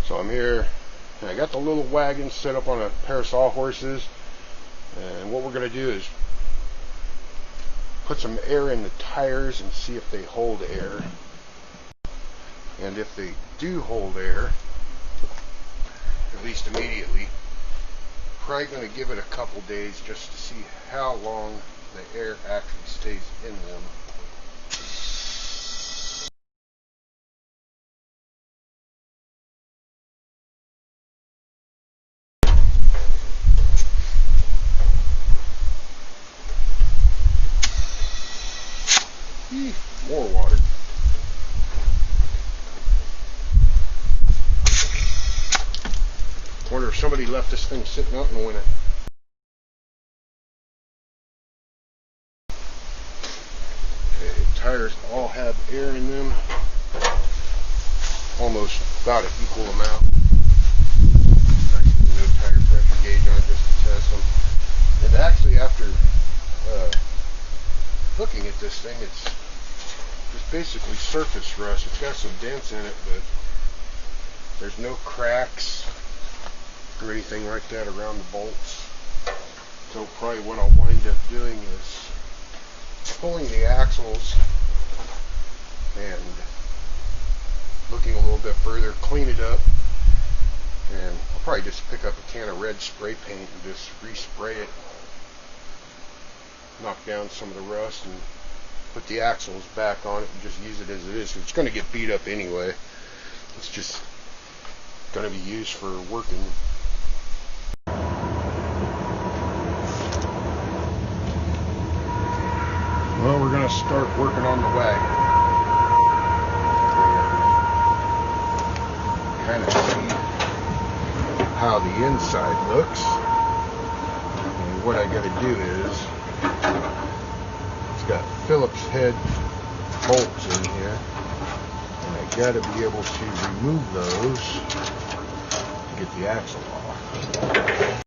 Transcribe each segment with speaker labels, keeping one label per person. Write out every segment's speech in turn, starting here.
Speaker 1: So I'm here, and I got the little wagon set up on a pair of sawhorses, and what we're going to do is put some air in the tires and see if they hold air. And if they do hold air, at least immediately, probably going to give it a couple days just to see how long the air actually stays in them. More water. Wonder if somebody left this thing sitting out in the winter. Okay, tires all have air in them, almost about an equal amount. Actually, no tire pressure gauge on it just to test them. And actually, after looking at this thing, it's just basically surface rust. It's got some dents in it, but there's no cracks or anything like that around the bolts. So probably what I'll wind up doing is pulling the axles and looking a little bit further, clean it up, and I'll probably just pick up a can of red spray paint and just respray it, knock down some of the rust, and put the axles back on it and just use it as it is. It's going to get beat up anyway. It's just going to be used for working. Well, we're going to start working on the wagon. Kind of see how the inside looks. And what I got to do is, it's got Phillips head bolts in here, and I got to be able to remove those to get the axle off.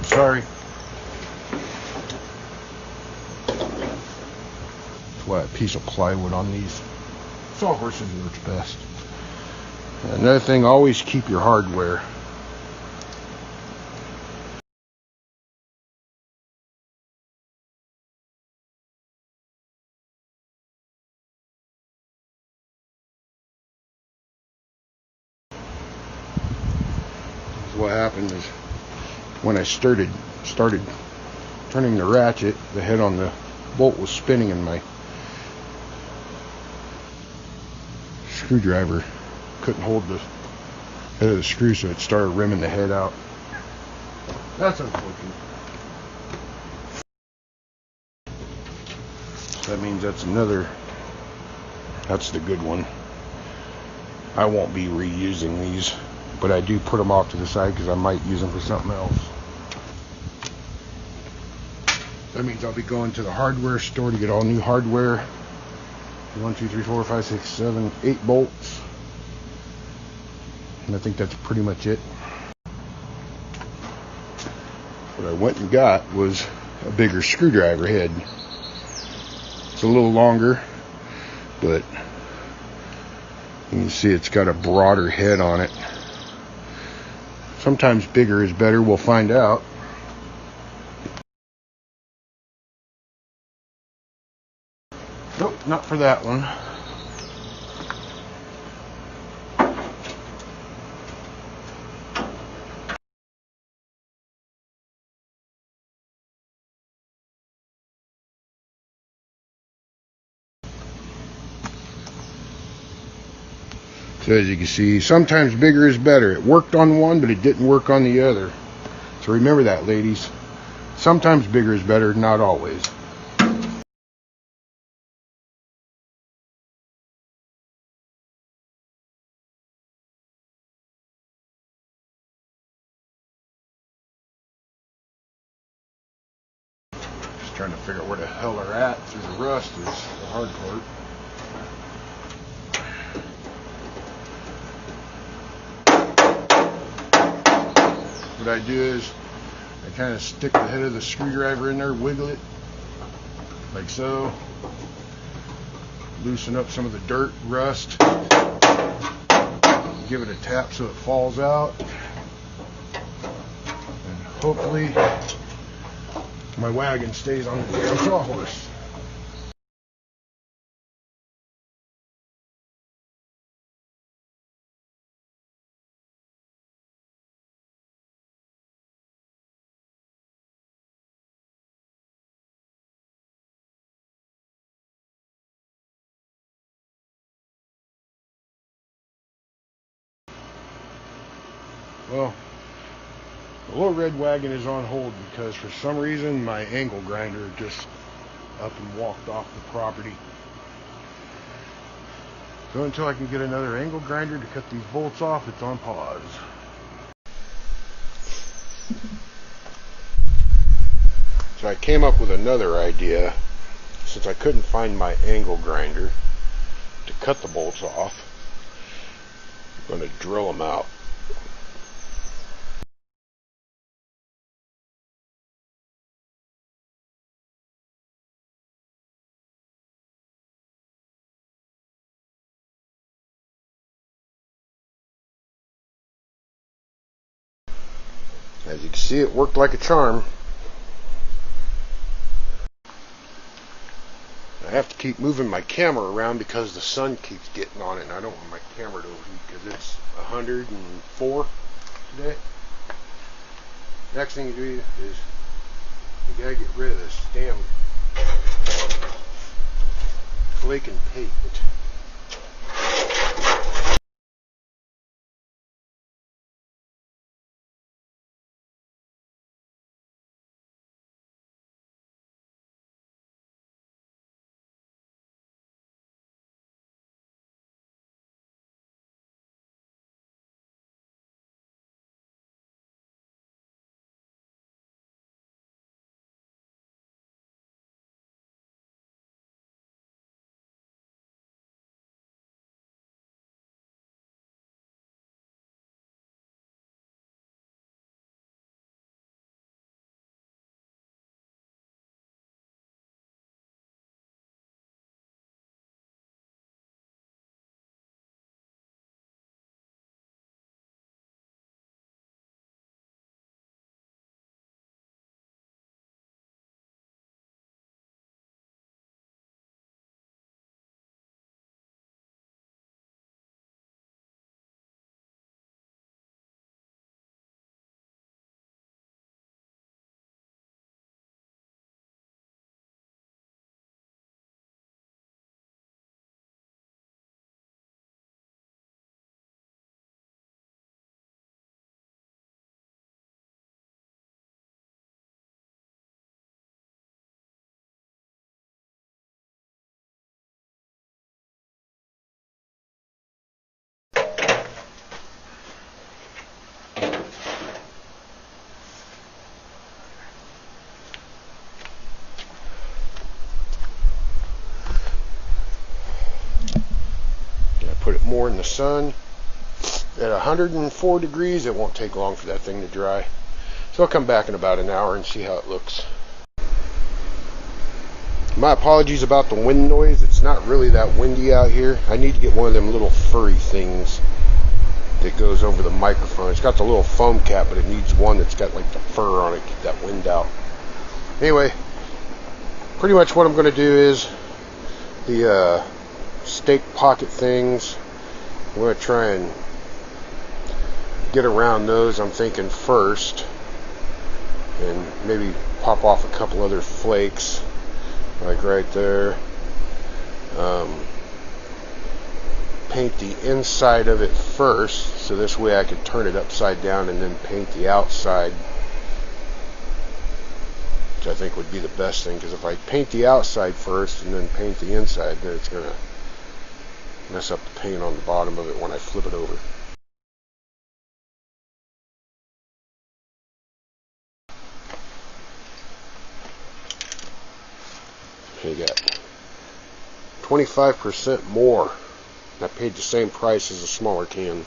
Speaker 1: Sorry. That's why a piece of plywood on these sawhorses works best. Another thing, always keep your hardware. What happened is, when I started turning the ratchet, the head on the bolt was spinning and my screwdriver couldn't hold the head of the screw, so it started rimming the head out. That's unfortunate. So that means that's the good one. I won't be reusing these, but I do put them off to the side because I might use them for something else. That means I'll be going to the hardware store to get all new hardware. 1, 2, 3, 4, 5, 6, 7, 8 bolts. And I think that's pretty much it. What I went and got was a bigger screwdriver head. It's a little longer, but you can see it's got a broader head on it. Sometimes bigger is better, we'll find out. Nope, not for that one. So as you can see, sometimes bigger is better. It worked on one, but it didn't work on the other. So remember that, ladies. Sometimes bigger is better, not always. Just trying to figure out where the hell they're at through the rust is the hard part. What I do is I kind of stick the head of the screwdriver in there, wiggle it like so, loosen up some of the dirt, rust, give it a tap so it falls out, and hopefully my wagon stays on the damn sawhorse. Well, the little red wagon is on hold because for some reason my angle grinder just up and walked off the property. So until I can get another angle grinder to cut these bolts off, it's on pause. So I came up with another idea. Since I couldn't find my angle grinder to cut the bolts off, I'm going to drill them out. As you can see, it worked like a charm. I have to keep moving my camera around because the sun keeps getting on it, and I don't want my camera to overheat because it's 104 today. Next thing you do is you gotta get rid of this damn flaking paint. Put it more in the sun. At 104 degrees, it won't take long for that thing to dry. So I'll come back in about an hour and see how it looks. My apologies about the wind noise. It's not really that windy out here. I need to get one of them little furry things that goes over the microphone. It's got the little foam cap, but it needs one that's got like the fur on it, get that wind out. Anyway, pretty much what I'm going to do is the stake pocket things. I'm going to try and get around those, I'm thinking, first, and maybe pop off a couple other flakes like right there. paint the inside of it first, so this way I could turn it upside down and then paint the outside, which I think would be the best thing, because if I paint the outside first and then paint the inside, then it's going to mess up the paint on the bottom of it when I flip it over. You got 25% more. I paid the same price as a smaller can.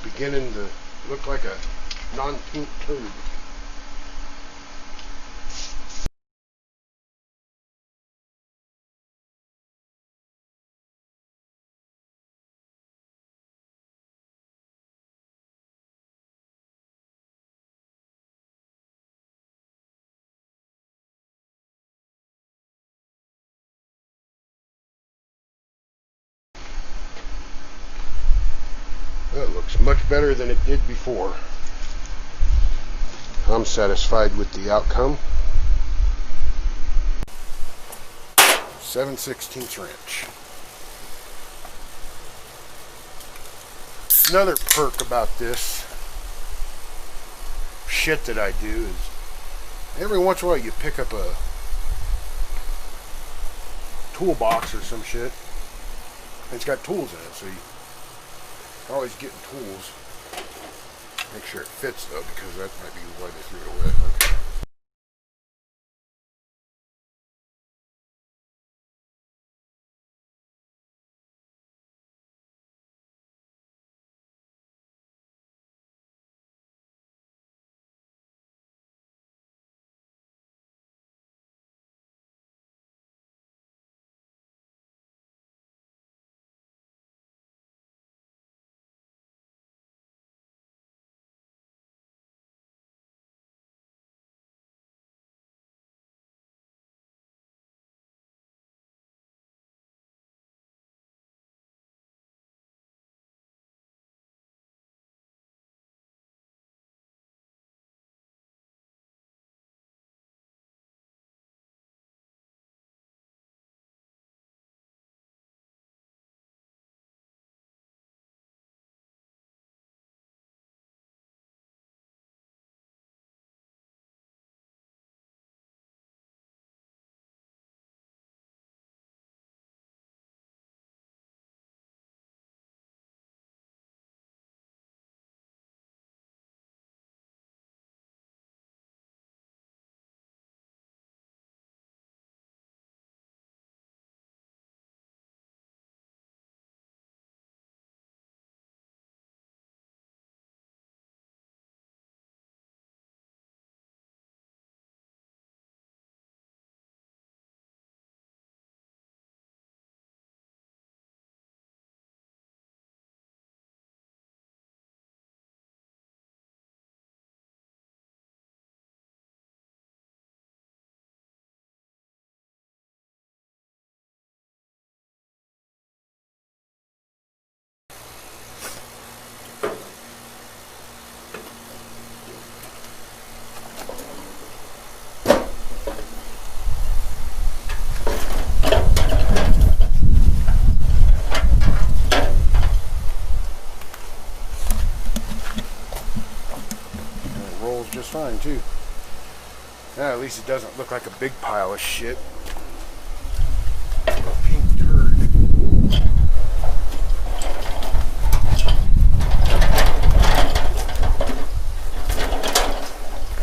Speaker 1: Beginning to look like a non-pink turd. That looks much better than it did before. I'm satisfied with the outcome. 7/16 wrench. Another perk about this shit that I do is every once in a while you pick up a toolbox or some shit. It's got tools in it, so you're always getting tools. Make sure it fits though, because that might be why they threw it away. Okay. fine too. Now at least it doesn't look like a big pile of shit. A pink turd.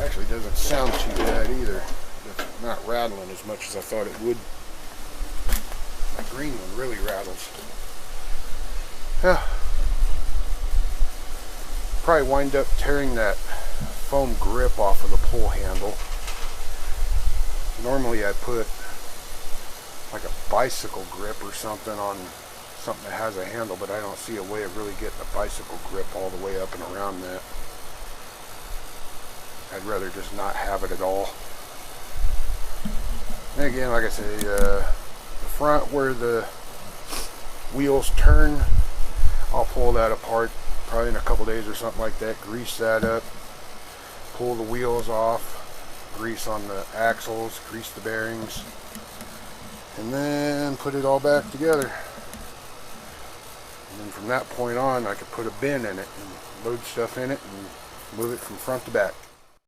Speaker 1: Actually doesn't sound too bad either. It's not rattling as much as I thought it would. My green one really rattles. Yeah. Probably wind up tearing that foam grip off of the pull handle. Normally I put like a bicycle grip or something on something that has a handle, but I don't see a way of really getting a bicycle grip all the way up and around that. I'd rather just not have it at all. And again, like I say, the front where the wheels turn, I'll pull that apart probably in a couple days or something like that, grease that up, pull the wheels off, grease on the axles, grease the bearings, and then put it all back together. And then from that point on, I could put a bin in it and load stuff in it and move it from front to back.